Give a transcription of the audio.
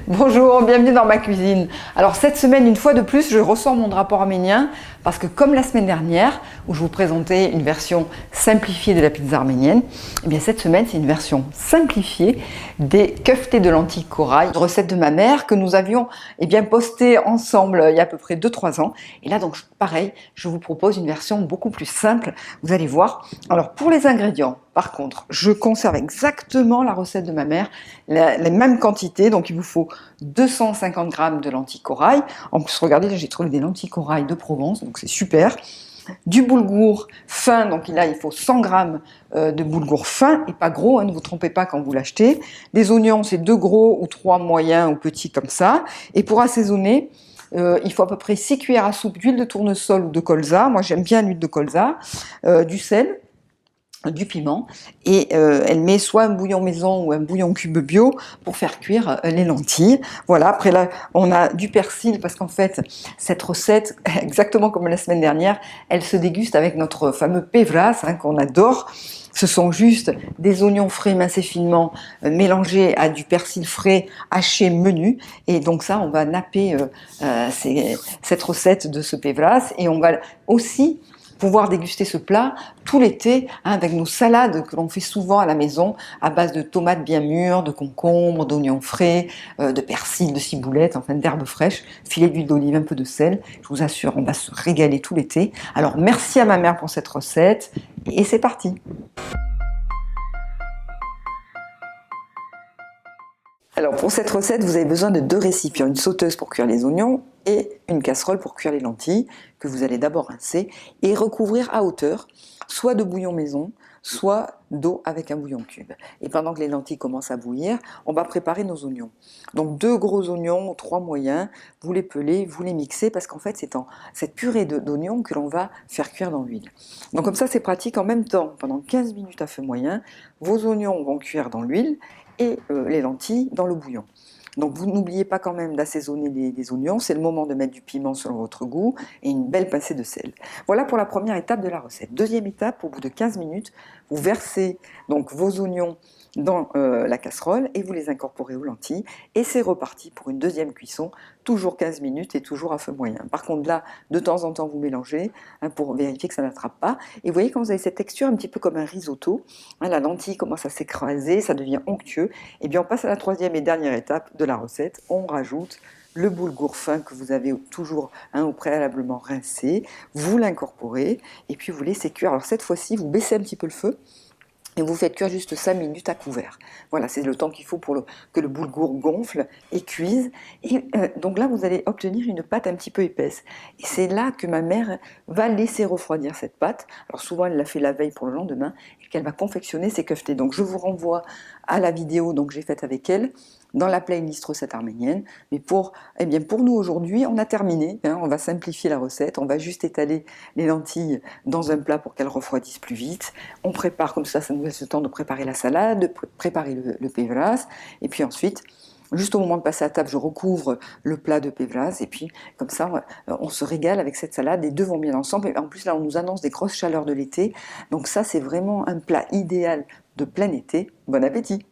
Bonjour, bienvenue dans ma cuisine. Alors cette semaine, une fois de plus, je ressors mon drapeau arménien parce que comme la semaine dernière, où je vous présentais une version simplifiée de la pizza arménienne, eh bien cette semaine, c'est une version simplifiée des keftés de lentilles corail, une recette de ma mère que nous avions postée ensemble il y a à peu près 2-3 ans. Et là, donc pareil, je vous propose une version beaucoup plus simple, vous allez voir. Alors pour les ingrédients, par contre, je conserve exactement la recette de ma mère, les mêmes quantités, donc il vous faut 250 g de lentilles corail. En plus, regardez, là j'ai trouvé des lentilles corail de Provence, donc c'est super. Du boulgour fin, donc là il faut 100 g de boulgour fin et pas gros, hein, ne vous trompez pas quand vous l'achetez. Des oignons, c'est 2 gros ou 3 moyens ou petits comme ça. Et pour assaisonner, il faut à peu près 6 cuillères à soupe d'huile de tournesol ou de colza. Moi j'aime bien l'huile de colza, du sel, du piment, et elle met soit un bouillon maison ou un bouillon cube bio pour faire cuire les lentilles. Voilà, après là on a du persil parce qu'en fait cette recette, exactement comme la semaine dernière, elle se déguste avec notre fameux pevras, hein, qu'on adore. Ce sont juste des oignons frais mincés finement mélangés à du persil frais haché menu, et donc ça on va napper cette recette de ce pevras, et on va aussi pouvoir déguster ce plat tout l'été, hein, avec nos salades que l'on fait souvent à la maison à base de tomates bien mûres, de concombres, d'oignons frais, de persil, de ciboulette, enfin d'herbes fraîches, filet d'huile d'olive, un peu de sel. Je vous assure, on va se régaler tout l'été. Alors merci à ma mère pour cette recette et c'est parti. Alors pour cette recette, vous avez besoin de 2 récipients, une sauteuse pour cuire les oignons et une casserole pour cuire les lentilles, que vous allez d'abord rincer et recouvrir à hauteur, soit de bouillon maison, soit d'eau avec un bouillon cube. Et pendant que les lentilles commencent à bouillir, on va préparer nos oignons. Donc 2 gros oignons, 3 moyens, vous les pelez, vous les mixez, parce qu'en fait c'est cette purée d'oignons que l'on va faire cuire dans l'huile. Donc comme ça c'est pratique, en même temps, pendant 15 minutes à feu moyen, vos oignons vont cuire dans l'huile, et les lentilles dans le bouillon. Donc vous n'oubliez pas quand même d'assaisonner les oignons, c'est le moment de mettre du piment selon votre goût et une belle pincée de sel. Voilà pour la première étape de la recette. Deuxième étape, au bout de 15 minutes, vous versez donc vos oignons dans la casserole et vous les incorporez aux lentilles, et c'est reparti pour une deuxième cuisson, toujours 15 minutes et toujours à feu moyen. Par contre là, de temps en temps vous mélangez, hein, pour vérifier que ça n'attrape pas, et vous voyez quand vous avez cette texture un petit peu comme un risotto, hein, la lentille commence à s'écraser, ça devient onctueux, et bien on passe à la troisième et dernière étape de la recette, on rajoute le boulgour fin que vous avez toujours, hein, au préalablement rincé, vous l'incorporez et puis vous laissez cuire. Alors cette fois-ci, vous baissez un petit peu le feu et vous faites cuire juste 5 minutes à couvert. Voilà, c'est le temps qu'il faut pour que le boulgour gonfle et cuise. Et donc là, vous allez obtenir une pâte un petit peu épaisse. Et c'est là que ma mère va laisser refroidir cette pâte. Alors souvent, elle l'a fait la veille pour le lendemain, et qu'elle va confectionner ses keftés. Donc je vous renvoie à la vidéo que j'ai faite avec elle, dans la playlist recette arménienne. Mais pour nous aujourd'hui, on a terminé, hein, on va simplifier la recette, on va juste étaler les lentilles dans un plat pour qu'elles refroidissent plus vite. On prépare comme ça nous laisse le temps de préparer la salade, de préparer le pevras, et puis ensuite, juste au moment de passer à table, je recouvre le plat de pevras, et puis comme ça, on se régale avec cette salade, les deux vont bien ensemble. Et en plus là, on nous annonce des grosses chaleurs de l'été, donc ça c'est vraiment un plat idéal de plein été. Bon appétit!